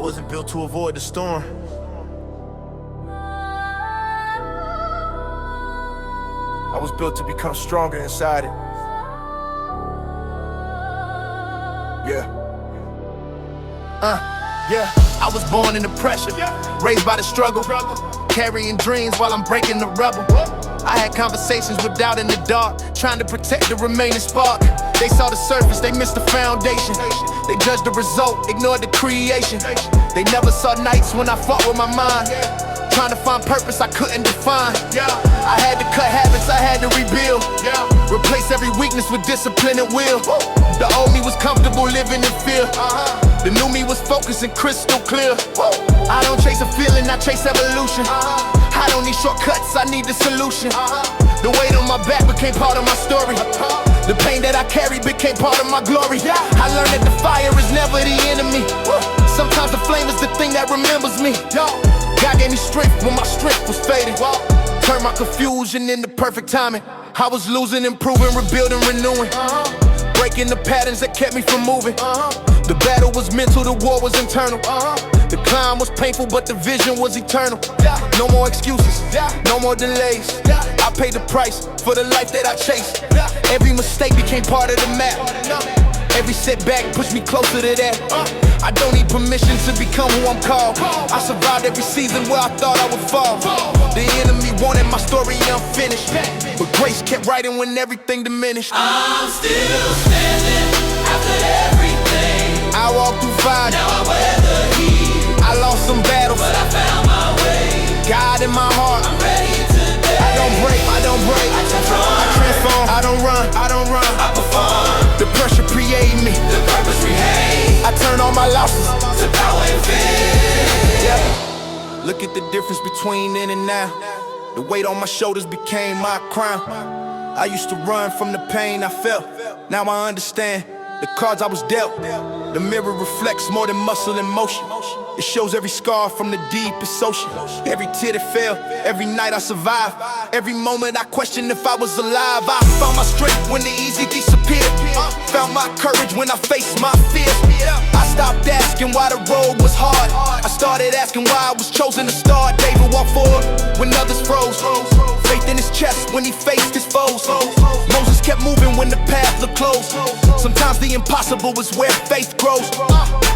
wasn't built to avoid the storm. I was built to become stronger inside it. Yeah, I was born in the pressure, raised by the struggle, carrying dreams while I'm breaking the rubble. I had conversations with doubt in the dark, trying to protect the remaining spark. They saw the surface, they missed the foundation. They judged the result, ignored the creation. They never saw nights when I fought with my mind, trying to find purpose I couldn't define. I had to cut habits, I had to rebuild, replace every weakness with discipline and will. The old me was comfortable living in fear. The new me was focused and crystal clear. I don't chase a feeling, I chase evolution. I don't need shortcuts, I need the solution. The weight on my back became part of my story. The pain that I carried became part of my glory. I learned that the fire is never the enemy. Sometimes the flame is the thing that remembers me. God gave me strength when my strength was fading. Turned my confusion into perfect timing. I was losing, improving, rebuilding, renewing, breaking the patterns that kept me from moving. The battle was mental, the war was internal. The climb was painful, but the vision was eternal. No more excuses, no more delays. I paid the price for the life that I chased. Every mistake became part of the map. Every setback pushed me closer to that. I don't need permission to become who I'm called. I survived every season where I thought I would fall. The enemy wanted my story unfinished, but grace kept writing when everything diminished. I'm still standing after everything. I walked through fire, now I wear the heat. I lost some battles, but I found my way. God in my heart, I'm ready today. I don't break, I don't break. I transform, I don't run, I don't run. I perform. The pressure created me, the purpose remains. I turn all my losses to power and faith. Look at the difference between then and now. The weight on my shoulders became my crown. I used to run from the pain I felt. Now I understand the cards I was dealt. The mirror reflects more than muscle and motion. It shows every scar from the deepest ocean. Every tear that fell, every night I survived. Every moment I questioned if I was alive. I found my strength when the easy disappeared. Found my courage when I faced my fears. I stopped asking why the road was hard. I started asking why I was chosen to start. David walked forward when others froze. Faith in his chest when he faced his foes. Moses kept moving when the path looked closed. Sometimes the impossible is where faith grows.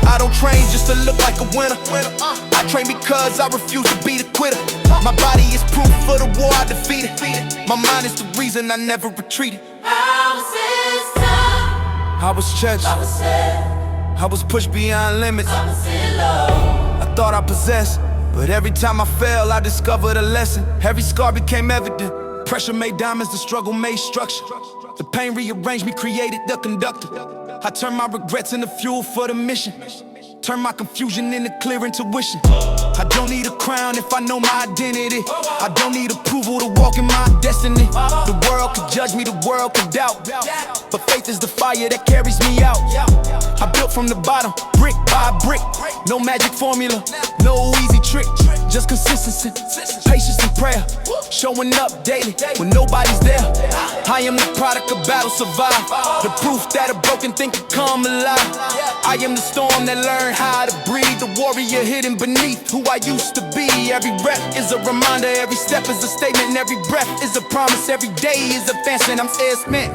I don't train just to look like a winner. I train because I refuse to be the quitter. My body is proof for the war I defeated. My mind is the reason I never retreated. I was judged, I was pushed beyond limits. I thought I possessed, but every time I fell, I discovered a lesson. Every scar became evident. Pressure made diamonds, the struggle made structure. The pain rearranged me, created the conductor. I turned my regrets into fuel for the mission. Turn my confusion into clear intuition. I don't need a crown if I know my identity. I don't need approval to walk in my destiny. The world could judge me, the world could doubt, but faith is the fire that carries me out. I built from the bottom, brick by brick. No magic formula, no easy trick. Just consistency, patience and prayer. Showing up daily when nobody's there. I am the product of battle survived. The proof that a broken thing can come alive. I am the storm that learned how to breathe. The warrior hidden beneath who I used to be. Every breath is a reminder, every step is a statement, every breath is a promise. Every day is advancement, I'm spent.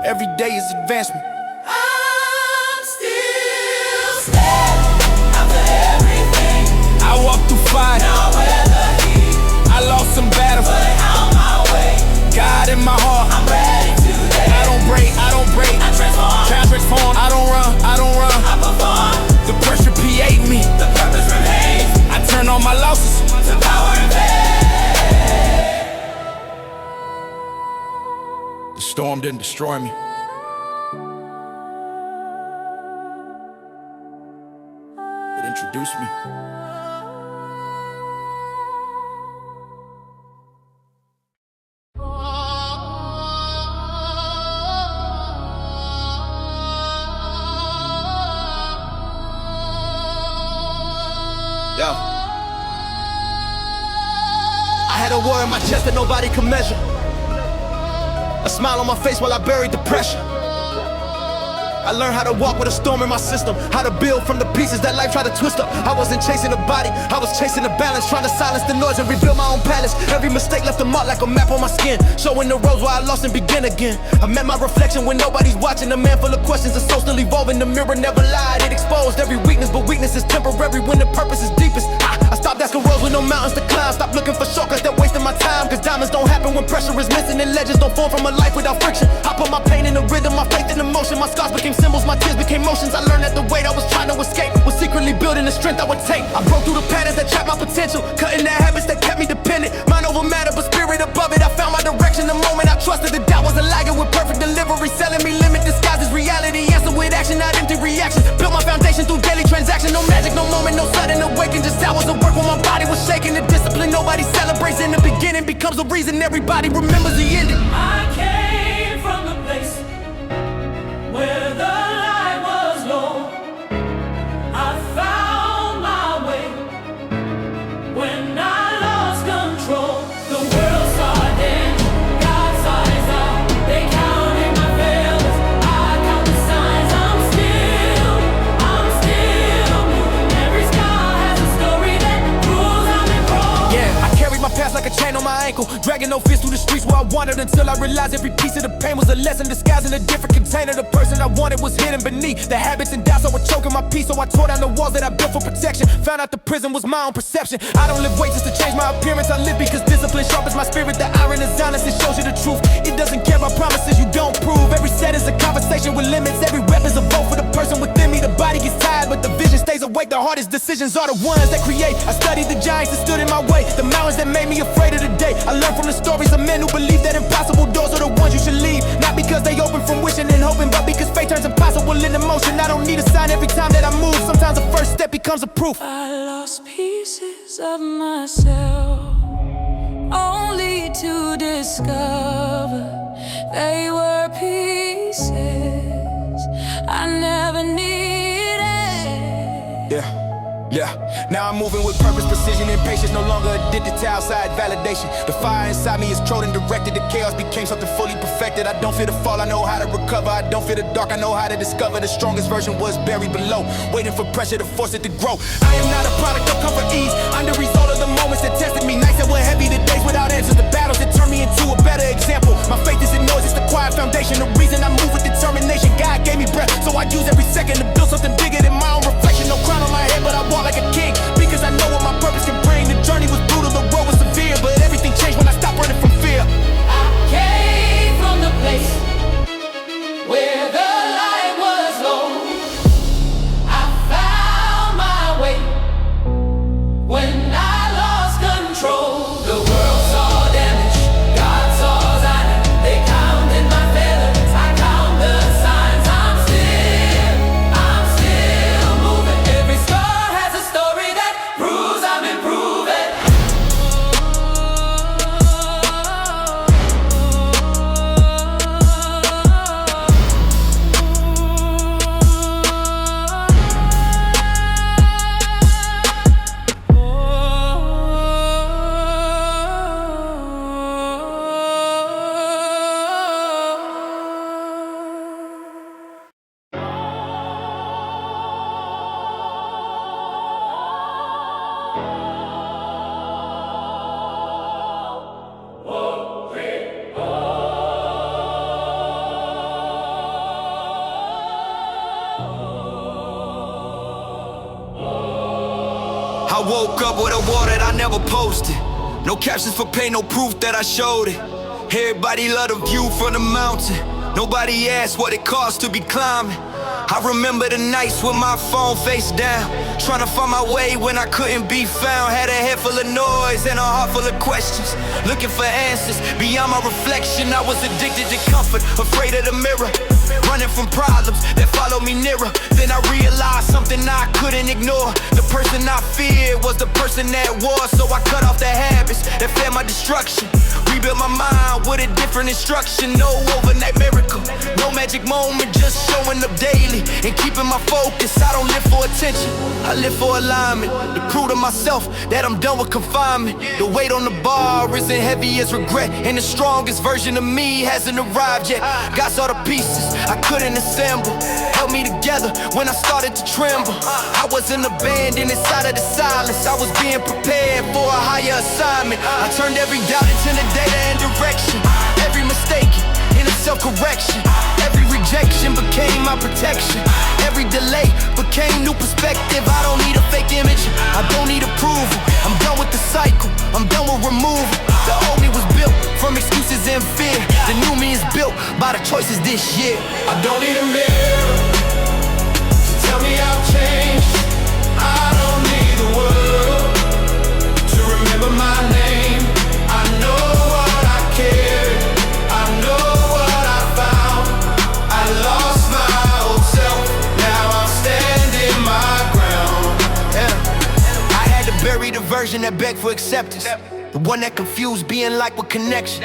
Every day is advancement. I'm still standing after everything. I walked through fire, now I wear the heat. I lost some battles, but on my way. God in my heart, I'm ready today. I don't break, I don't break. I transform, I don't run, I don't run. I perform. The pressure created me, the purpose remains. I turn all my losses to power and faith. The storm didn't destroy me. It introduced me. Yo. I had a war in my chest that nobody could measure. A smile on my face while I buried the pressure. I learned how to walk with a storm in my system, how to build from the pieces that life tried to twist up. I wasn't chasing the body, I was chasing the balance, trying to silence the noise and rebuild my own palace. Every mistake left a mark like a map on my skin, showing the roads where I lost and begin again. I met my reflection when nobody's watching, a man full of questions, a soul still evolving. The mirror never lied, it exposed every weakness, but weakness is temporary when the purpose is deepest. I stopped asking roads with no mountains to climb, stop looking for shortcuts that wasting my time. Cause diamonds don't happen when pressure is missing, and legends don't form from a life without friction. I put my pain in the rhythm, my faith in emotion. My scars became symbols, my tears became motions. I learned that the weight I was trying to escape was secretly building the strength I would take. I broke through the patterns that trapped my potential, cutting the habits that kept me dependent. Mind over matter, but spirit above it. I found my direction the moment I trusted. The doubt was a liar with perfect delivery, selling me limit disguises reality. Answer with action, not empty reactions. Built my foundation through daily transaction. No magic, no moment, no sudden awakening. Just hours of work when my body was shaking. The discipline nobody celebrates in the beginning becomes the reason everybody remembers the ending. I came from the place where the light was low. I found my way when I lost control. The world saw dead, God saw his eye. They counted my failures, I count the signs. I'm still moving. Every scar has a story that proves I'm in pro. Yeah, I carried my past like a chain on my ankle, dragging no fist through the streets where I wandered until I realized every piece of the pain was a lesson disguised in a different container. The person I wanted was hidden beneath the habits and doubts that were choking my peace. So I tore down the walls that I built for protection. Found out the prison was my own perception. I don't live weights just to change my appearance. I live because discipline sharpens my spirit. The iron is honest, it shows you the truth. It doesn't care about promises you don't prove. Every set is a conversation with limits. Every rep is a vote for the person within me. The body gets tired, but the vision stays awake. The hardest decisions are the ones that create. I studied the giants that stood in my way, the mountains that made me afraid of the day. I learned from the stories of men who believe that impossible doors are the ones you should leave. Not because they open from wishing and hoping, but because fate turns impossible into motion. I don't need a sign every time that I move. Sometimes the first step becomes a proof. I lost pieces of myself, only to discover they were pieces I never needed. Yeah, now I'm moving with purpose, precision, and patience. No longer addicted to outside validation. The fire inside me is controlled and directed. The chaos became something fully perfected. I don't fear the fall, I know how to recover. I don't fear the dark, I know how to discover. The strongest version was buried below, waiting for pressure to force it to grow. I am not a product of comfort, ease. I'm the result of the moments that tested me. Nights that were heavy, the days without answers. The battles that turned me into a better example. My faith isn't noise, it's the quiet foundation. The reason I move with determination. God gave me breath, so I use every second to build something bigger than my own reflection. No crown on my head, but I walk like a king, because I know what my purpose can bring. The journey was brutal, the road was severe, but everything changed when I stopped running from fear. I came from the place where the light was low. I found my way when I lost control. The world saw damage, God saw Zion. They counted my failures, I count the signs. I'm still moving. Every scar has a story that proves I'm improving. I woke up with a wall that I never posted. No captions for pain, no proof that I showed it. Everybody love the view from the mountain. Nobody asked what it cost to be climbing. I remember the nights with my phone face down, trying to find my way when I couldn't be found. Had a head full of noise and a heart full of questions, looking for answers beyond my reflection. I was addicted to comfort, afraid of the mirror, running from problems that follow me nearer. Then I realized something I couldn't ignore. The person I feared was the person that was. So I cut off the habits that fed my destruction, rebuilt my mind with a different instruction. No overnight miracle, no magic moment, just showing up daily. and keeping my focus. I don't live for attention, I live for alignment. To prove to myself that I'm done with confinement. The weight on the bar isn't heavy as regret, and the strongest version of me hasn't arrived yet. God saw the pieces I couldn't assemble, held me together when I started to tremble. I wasn't abandoned inside of the silence, I was being prepared for a higher assignment. I turned every doubt into the data and direction, every mistake into self-correction. Every rejection became my protection, every delay became new perspective. I don't need a fake image, I don't need approval. I'm done with the cycle, I'm done with removal. The old me was built from excuses and fear, the new me is built by the choices this year. I don't need a mirror to tell me I've changed. I don't need the world to remember my name. I know what I cared, I know what I found. I lost my old self, now I'm standing my ground. I had to bury the version that begged for acceptance, the one that confused being like with connection,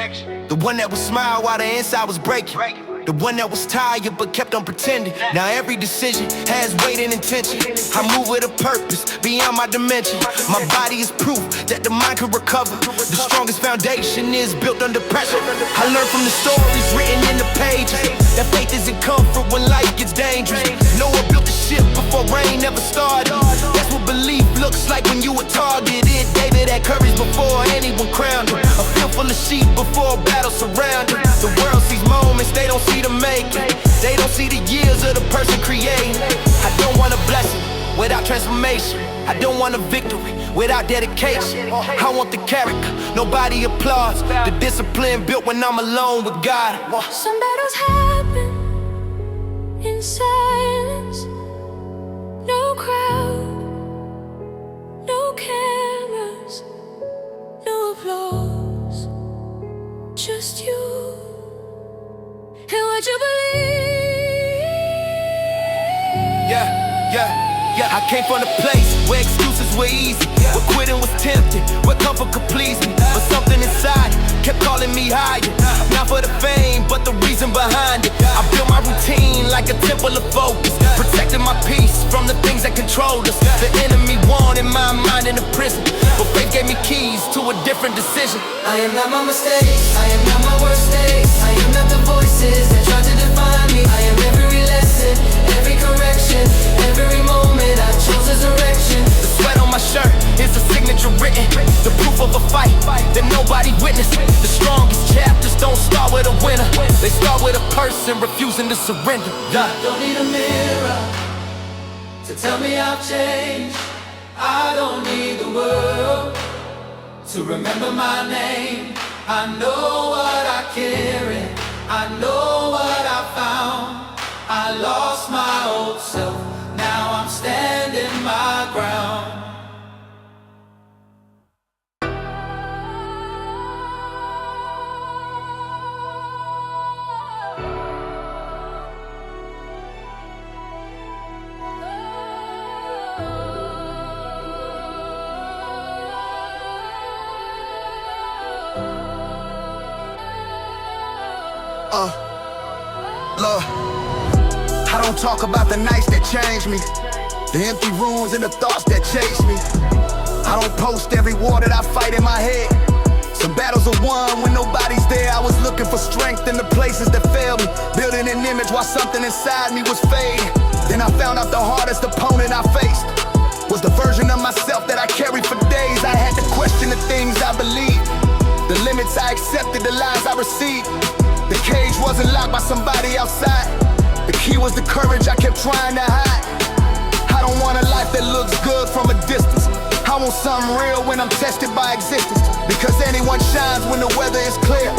the one that would smile while the inside was breaking, the one that was tired but kept on pretending. Now every decision has weight and intention. I move with a purpose beyond my dimension. My body is proof that the mind can recover. The strongest foundation is built under pressure. I learned from the stories written in the pages that faith isn't comfort when life gets dangerous. Noah built the ship before rain ever started. That's what belief looks like when you were targeted. David had courage before anyone crowned him. A field full of sheep before a battle surrounded. The world sees moments, they don't see the making. They don't see the years of the person creating. I don't want a blessing without transformation. I don't want a victory without dedication. I want the character nobody applauds, the discipline built when I'm alone with God. Some battles happen in silence. No crowd, no cameras, no applause, just you and what you believe. Yeah, I came from a place where excuses were easy, where quitting was tempting, where comfort could please me. But something inside kept calling me higher, not for the fame, but the reason behind it. I built my routine like a temple of focus, protecting my peace from the things that controlled us. The enemy wanted my mind in a prison, but faith gave me keys to a different decision. I am not my mistakes, I am not my worst days. I am not the voices that try to define me. I am every lesson, every correction, every moment I chose as erection. The sweat on my shirt is a signature written, the proof of a fight that nobody witnessed. The strongest chapters don't start with a winner, they start with a person refusing to surrender. Don't need a mirror to tell me I've changed. I don't need the world to remember my name. I know what I carry, I know what I found. I lost my old self, now I'm standing my ground. Lord, I don't talk about the nights that changed me, the empty rooms and the thoughts that chase me. I don't post every war that I fight in my head. Some battles are won when nobody's there. I was looking for strength in the places that failed me, building an image while something inside me was fading. Then I found out the hardest opponent I faced was the version of myself that I carried for days. I had to question the things I believed, the limits I accepted, the lies I received. The cage wasn't locked by somebody outside. The key was the courage I kept trying to hide. I don't want a life that looks good from a distance. I want something real when I'm tested by existence. Because anyone shines when the weather is clear,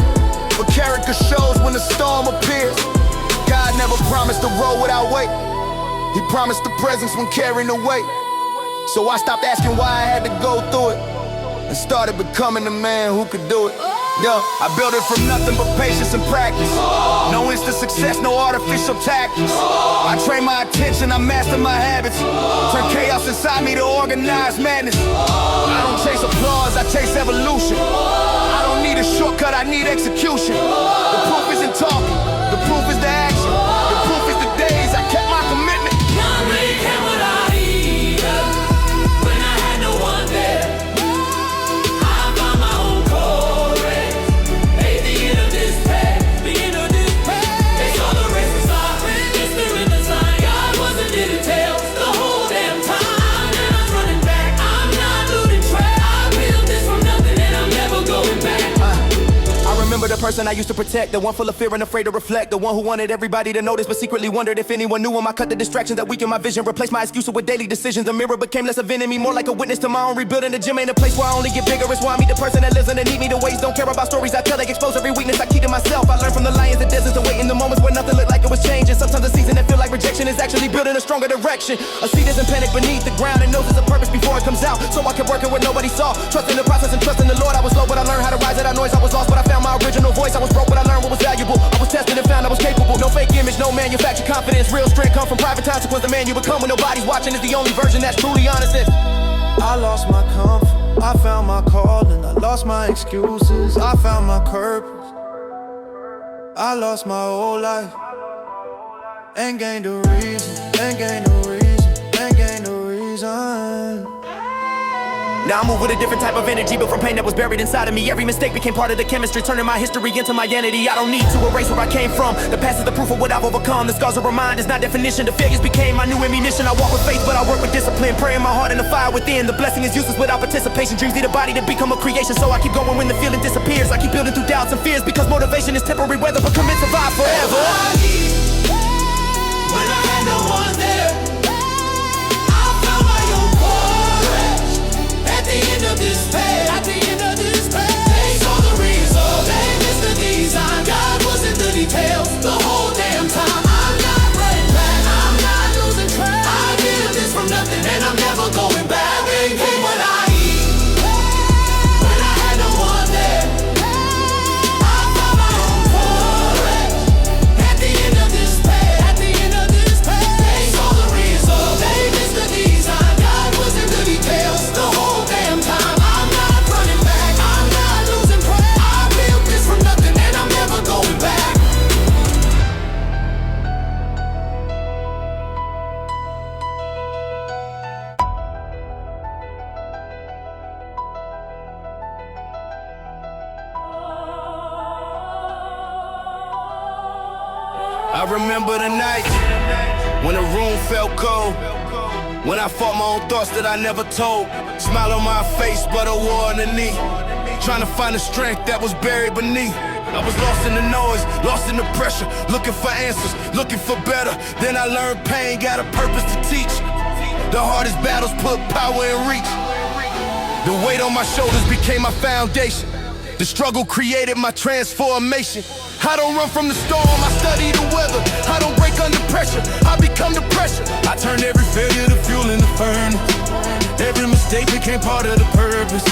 but character shows when the storm appears. God never promised a road without weight. He promised the presence when carrying the weight. So I stopped asking why I had to go through it and started becoming the man who could do it. Yeah, I built it from nothing but patience and practice. No instant success, no artificial tactics. I train my attention, I master my habits. Turn chaos inside me to organized madness. I don't chase applause, I chase evolution. I don't need a shortcut, I need execution. The proof isn't talking, the proof is the action. The proof is the days I kept my commitment. person I used to protect, the one full of fear and afraid to reflect, the one who wanted everybody to notice but secretly wondered if anyone knew him. I cut the distractions that weakened my vision, replaced my excuses with daily decisions. The mirror became less of an enemy, more like a witness to my own rebuilding. The gym ain't a place where I only get bigger, it's where I meet the person that lives underneath me. The ways don't care about stories I tell, they expose every weakness I keep to myself. I learned from the lions, the deserts, and wait in the moments where nothing looked like it was changing. Sometimes a season that feel like rejection is actually building a stronger direction. A seed isn't panic beneath the ground and knows there's a purpose before it comes out. So I kept working where nobody saw, trusting the process and trusting the Lord. I was low, but I learned how to rise at that noise. I was lost, but I found my original voice. I was broke, but I learned what was valuable. I was tested and found I was capable. No fake image, no manufactured confidence. Real strength come from private consequence. The man you become when nobody's watching is the only version that's truly honest. I lost my comfort, I found my calling. I lost my excuses, I found my purpose. I lost my whole life and gained a reason, and gained a reason, and gained a reason. Now I move with a different type of energy, but from pain that was buried inside of me. Every mistake became part of the chemistry, turning my history into my identity. I don't need to erase where I came from. The past is the proof of what I've overcome. The scars are reminders, not definition. The failures became my new ammunition. I walk with faith, but I work with discipline. Praying my heart and the fire within. The blessing is useless without participation. Dreams need a body to become a creation, so I keep going when the feeling disappears. I keep building through doubts and fears, because motivation is temporary weather, but commit survive forever. When I had no one there, I found my own courage. At the end of this page, they saw the result, they missed the design. God was in the details the whole damn time. I'm not running back, I'm not losing track. I did this from nothing and I'm never going back. Ain't what I eat. When I had no one there, I found my own courage. At the end of this page, they saw the result, they missed the design. God was in the details the whole damn time. I'm not running back, I'm not losing pride. I built this from nothing and I'm never going back. I remember the night when the room felt cold, when I fought my own thoughts that I never told. Smile on my face, but a war on the knee, trying to find the strength that was buried beneath. I was lost in the noise, lost in the pressure, looking for answers, looking for better. Then I learned pain got a purpose to teach. The hardest battles put power in reach. The weight on my shoulders became my foundation. The struggle created my transformation. I don't run from the storm, I study the weather. I don't break under pressure, I become the pressure. I turned every failure to fuel in the furnace. Every mistake became part of the purpose.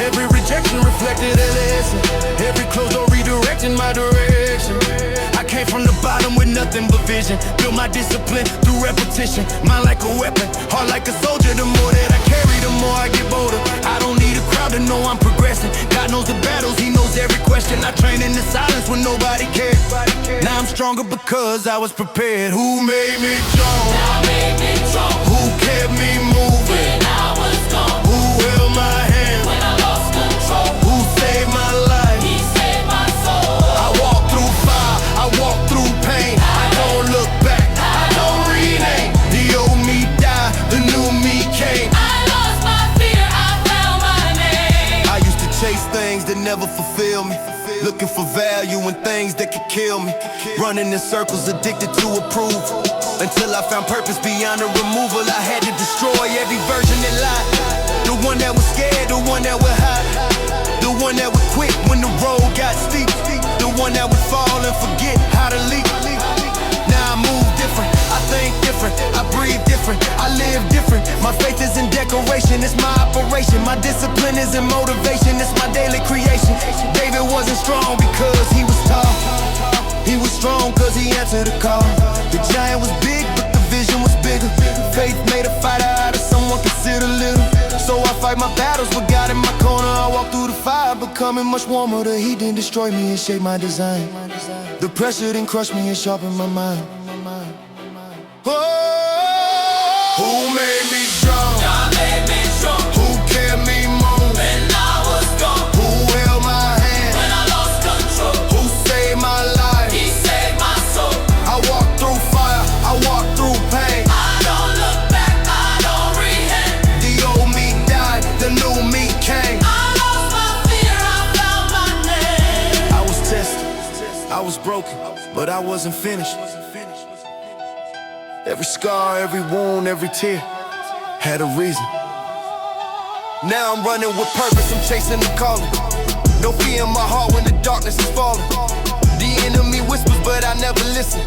Every rejection reflected a lesson. Every closed door redirecting my direction. I came from the bottom with nothing but vision. Built my discipline through repetition. Mind like a weapon, heart like a soldier. The more that I carry, the more I get bolder. I don't need a crowd to know I'm progressing. God knows the battles, He knows every question. I train in the silence when nobody cared. Now I'm stronger because I was prepared. Who made me strong? God made me strong. Who kept me moving? When I was gone, Who held my hand? when I lost control, Who saved my life? He saved my soul. I walk through fire, I walk through pain. I don't look back, I don't rename. The old me died, the new me came. I lost my fear, I found my name. I used to chase things that never fulfill me, looking for value in things that could kill me. Running in circles, addicted to approval, until I found purpose beyond the removal. I had to destroy every version that lied. The one that was scared, the one that would hide, the one that would quit when the road got steep, the one that would fall and forget how to leap. Now I move different, I think different, I breathe different, I live different. My faith is in decoration, it's my operation. My discipline is in motivation, it's my daily creation. David wasn't strong because he was tall. He was strong cause he answered the call. The giant was big, but the vision was bigger. Faith made a fighter out of someone considered little. So I fight my battles with God in my corner. I walk through the fire, becoming much warmer. The heat didn't destroy me, it shaped my design. The pressure didn't crush me, it sharpened my mind. Oh, who made me strong? God made me strong. Who kept me moving? When I was gone, Who held my hand? when I lost control, Who saved my life? He saved my soul. I walk through fire, I walk through pain. I don't look back, I don't repent. The old me died, the new me came. I lost my fear, I found my name. I was I wasn't finished. Every scar, every wound, every tear had a reason. Now I'm running with purpose, I'm chasing the calling. No fear in my heart when the darkness is falling. The enemy whispers, but I never listen,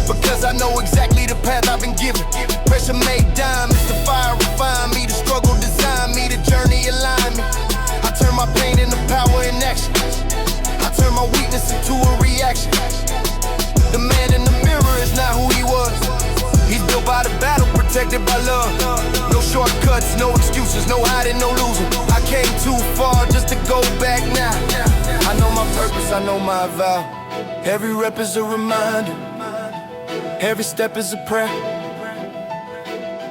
because I know exactly the path I've been given. Pressure made diamonds, the fire refine me, the struggle design me, the journey align me. I turn my pain into power in action. I turn my weakness into a reaction. The man in the mirror is not who he was. He's built by the battle, protected by love. No shortcuts, no excuses, no hiding, no losing. I came too far just to go back now. I know my purpose, I know my vow. Every rep is a reminder, every step is a prayer.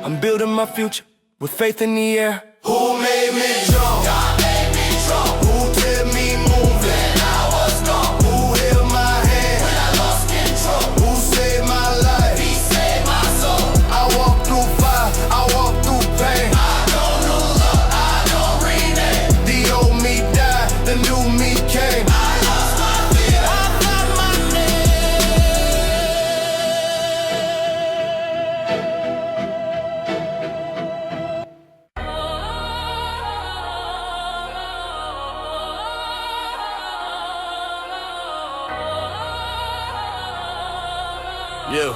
I'm building my future with faith in the air. Who made me jump? God made me jump. Who kept me moving when I was gone? Who held my hand when I lost control? Who saved my life? He saved my soul. I walked through fire, I walked through pain. I don't lose up, I don't rename. The old me died, the new me came. I lost my fear, I found my Yeah.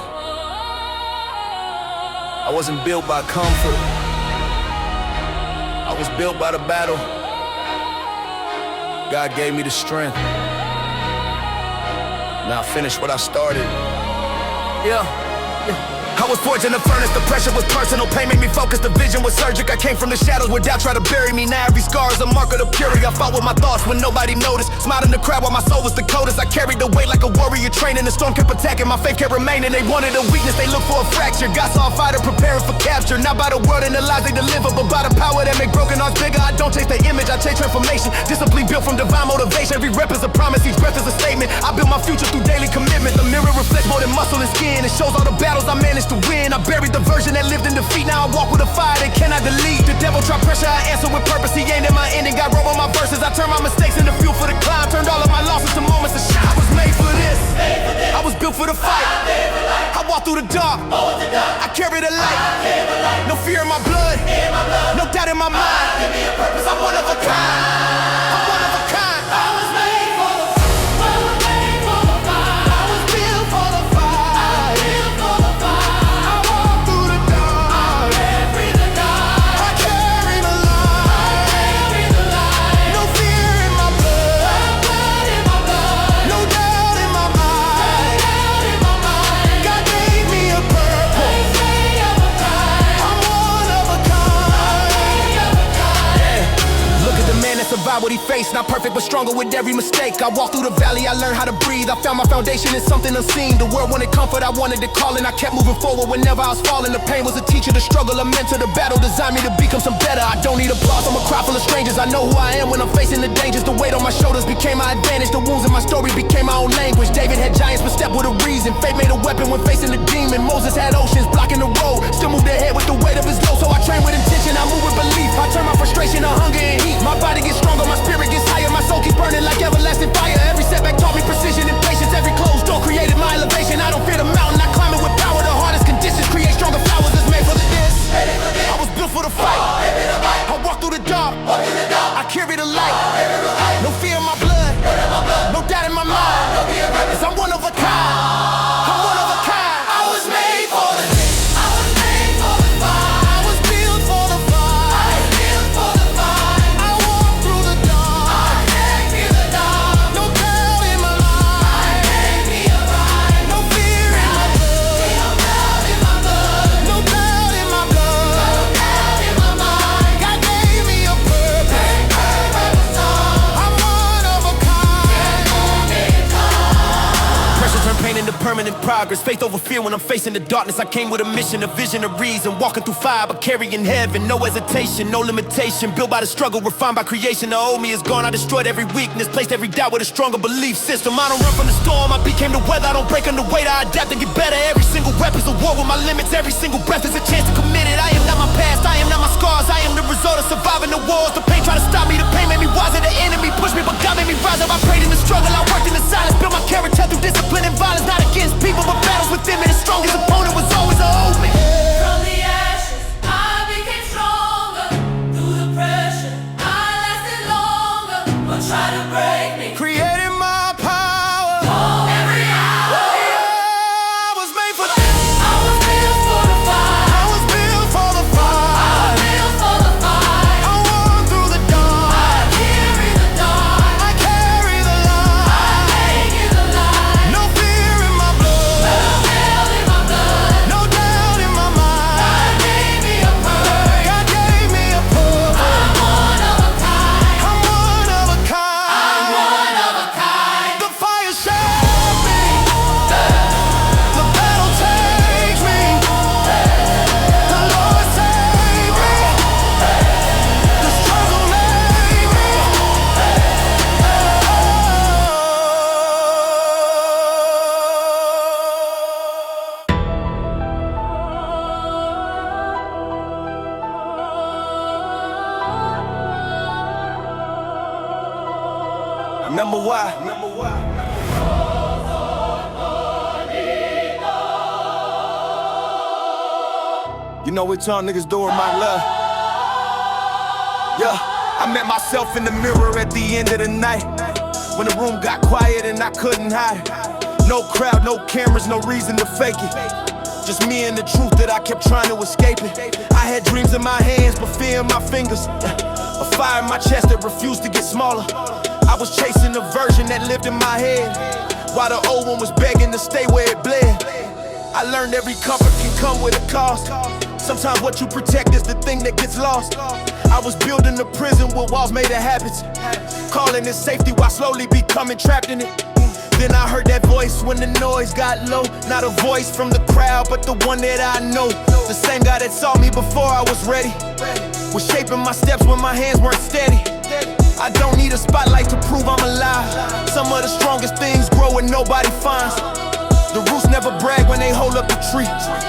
I wasn't built by comfort. I was built by the battle. God gave me the strength. Now I finished what I started. Yeah. I was forged in the furnace, the pressure was personal. Pain made me focus, the vision was surgical. I came from the shadows where doubt tried to bury me. Now every scar is a mark of the purity. I fought with my thoughts when nobody noticed. Smiled in the crowd while my soul was the coldest. I carried the weight like a warrior training. The storm kept attacking, my faith kept remaining. They wanted a weakness, they looked for a fracture. God saw a fighter preparing for capture. Not by the word and the lies they deliver, but by the power that make broken hearts bigger. I don't chase the image, I chase transformation. Discipline built from divine motivation. Every rep is a promise, each breath is a statement. I build my future through daily commitment. The mirror reflects more than muscle and skin. It shows all the battles I managed to win. I buried the version that lived in defeat. Now I walk with a fire that cannot delete. The devil try pressure, I answer with purpose. He ain't in my ending, got rope on my verses. I turned my mistakes into fuel for the climb. Turned all of my losses to moments of shine. I was made for this, I was built for the fight. I walk through the dark, I carry the light. No fear in my blood, no doubt in my mind. I'm one of a kind, I'm one of a kind. I was made for the fight. I was built for the fight. I walk through the dark, I carry the light. No fear in my blood, no doubt in my mind. God gave me a purpose, I'm one of a kind. Look at the man that survived what he faced. Not perfect but stronger with every mistake. I walked through the valley, I learned how to breathe. I found my foundation in something unseen. The world wanted comfort, I wanted to call, and I kept moving forward whenever I was falling. The pain was a teacher, the struggle a mentor. The battle designed me to become some better. I don't need applause, I'm a crowd full of strangers. I know who I am when I'm facing the dangers. The weight on my shoulders became my advantage. The wounds in my story became my own language. David had giants but stepped with a reason. Fate made a weapon when facing the demon. Moses had oceans blocking the road, still moved ahead with the weight of his load. So I train with intention, I move with belief. I turn my frustration to hunger and heat. My body gets stronger, my spirit gets higher. My soul keeps burning like everlasting fire. Every setback taught me precision and patience. Every closed door created my elevation. I don't fear the mountain, I climb it with power. The hardest conditions create stronger flowers. It's made for this, I was built for the fight. I walk through the dark, I carry the light. No fear in my blood, no doubt in my mind. 'Cause I'm one of a kind, I'm one of a kind. I was made for this, I was made for the fight. I was built for the fight, I walk through the dark, no doubt in my mind. No progress. Faith over fear when I'm facing the darkness. I came with a mission, a vision, a reason. Walking through fire, but carrying heaven. No hesitation, no limitation. Built by the struggle, refined by creation. The old me is gone, I destroyed every weakness. Placed every doubt with a stronger belief system. I don't run from the storm, I became the weather. I don't break under weight, I adapt and get better. Every single rep is a war with my limits. Every single breath is a chance to commit it. I am not my past, I am not my scars. I am the result of surviving the wars. The pain tried to stop me, the pain made me wiser. The enemy pushed me, but God made me rise up. I prayed in the struggle, I worked in the silence. Built my character through discipline and violence. Not against people, but battles within me. The strongest opponent was always a old man. From the ashes, I became stronger. Through the pressure, I lasted longer. But try to break me. Creating my power. Every hour, I was made for this. I was built for the fight. I was built for the I fight. was built for the fight. I walk through the dark. I carry the dark. I carry the light. Make it the light. No fear in my blood. No hell in my blood. No doubt in my mind. God gave me a purpose. God gave me a purpose. I'm one of a kind. I'm one of a kind. I'm one of a kind. The fire shapes me. The battle takes me. The Lord saved me. The struggle made me. Remember why? You know what y'all niggas doing, my love? Yeah, I met myself in the mirror at the end of the night. When the room got quiet and I couldn't hide. No crowd, no cameras, no reason to fake it. Just me and the truth that I kept trying to escape it. I had dreams in my hands, but fear in my fingers. A fire in my chest that refused to get smaller. I was chasing a version that lived in my head, while the old one was begging to stay where it bled. I learned every comfort can come with a cost. Sometimes what you protect is the thing that gets lost. I was building a prison with walls made of habits, calling it safety while slowly becoming trapped in it. Then I heard that voice when the noise got low. Not a voice from the crowd, but the one that I know. The same guy that saw me before I was ready, was shaping my steps when my hands weren't steady. I don't need a spotlight to prove I'm alive. Some of the strongest things grow when nobody finds. The roots never brag when they hold up the tree.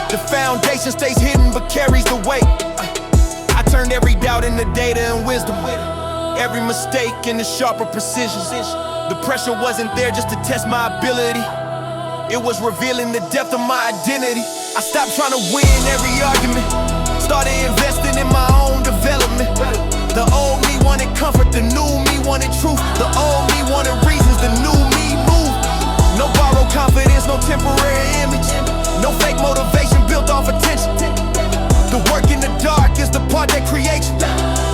The foundation stays hidden but carries the weight. I turned every doubt into data and wisdom, every mistake into sharper precision. The pressure wasn't there just to test my ability. It was revealing the depth of my identity. I stopped trying to win every argument, started investing in my own development. The old me wanted comfort, the new me wanted truth. The old me wanted reasons, the new me moved. No borrowed confidence, no temporary image. No fake motivation built off attention. The work in the dark is the part that creates you.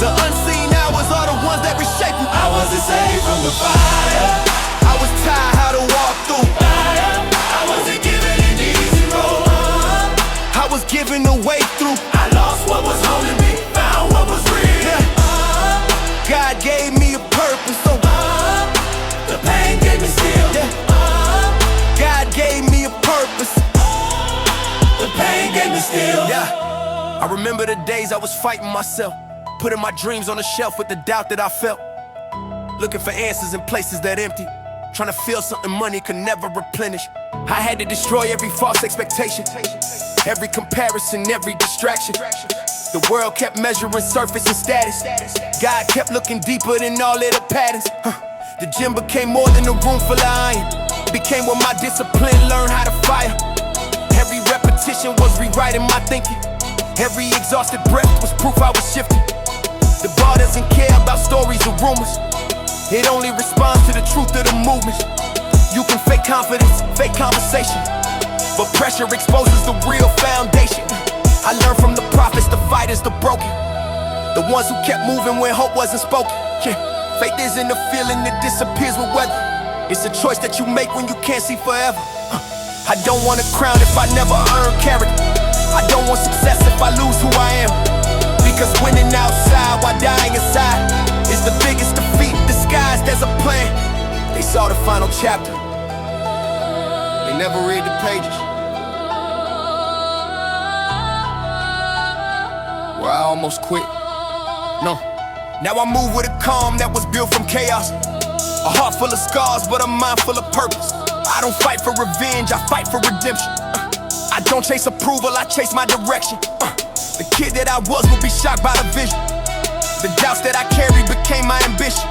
The unseen hours are the ones that reshape you. I wasn't saved from the fire. I was tired how to walk through. I wasn't given an easy road. I was given a way through. I lost what was holding me, found what was real. God gave me a purpose, so The pain gave me steel. God gave me a purpose. The pain gave me steel. Yeah, I remember the days I was fighting myself, putting my dreams on the shelf with the doubt that I felt, looking for answers in places that empty, trying to feel something money could never replenish. I had to destroy every false expectation, every comparison, every distraction. The world kept measuring surface and status. God kept looking deeper than all of the patterns. The gym became more than a room full of iron. It became where my discipline learned how to fire. Every repetition was rewriting my thinking. Every exhausted breath was proof I was shifting. The bar doesn't care about stories or rumors. It only responds to the truth of the movement. You can fake confidence, fake conversation, but pressure exposes the real foundation. I learned from the prophets, the fighters, the broken, the ones who kept moving when hope wasn't spoken. Yeah. Faith isn't a feeling that disappears with weather. It's a choice that you make when you can't see forever. I don't want a crown if I never earn character. I don't want success if I lose who I am. Because winning outside while dying inside is the biggest defeat disguised as a plan. They saw the final chapter, they never read the pages. almost quit. No. Now I move with a calm that was built from chaos. A heart full of scars, but a mind full of purpose. I don't fight for revenge, I fight for redemption. I don't chase approval, I chase my direction. The kid that I was will be shocked by the vision. The doubts that I carried became my ambition.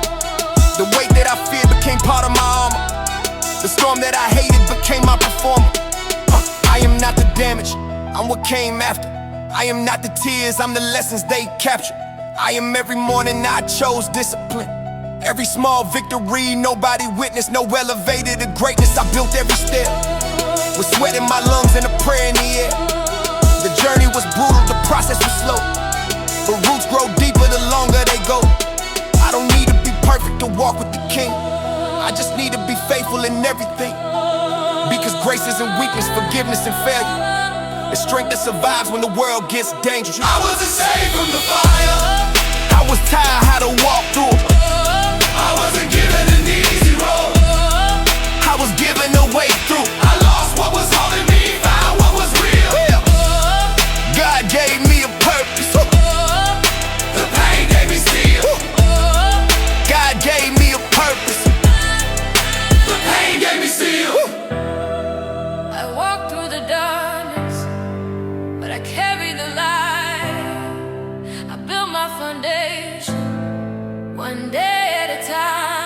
The weight that I feared became part of my armor. The storm that I hated became my performer. I am not the damage, I'm what came after. I am not the tears, I'm the lessons they captured. I am every morning I chose discipline. Every small victory nobody witnessed. No elevator to greatness, I built every step with sweat in my lungs and a prayer in the air. The journey was brutal, the process was slow, but roots grow deeper the longer they go. I don't need to be perfect to walk with the king. I just need to be faithful in everything, because grace isn't weakness, forgiveness and failure. It's strength that survives when the world gets dangerous. I wasn't saved from the fire. I was tired how to walk through it. I wasn't given an easy road. I was given a way through. I lost what was holding me, found what was real. Yeah. God gave me a purpose. The pain gave me steel. God gave me a purpose. The pain gave me steel. I walk through the darkness, but I carry the light. I build my foundation one day at a time.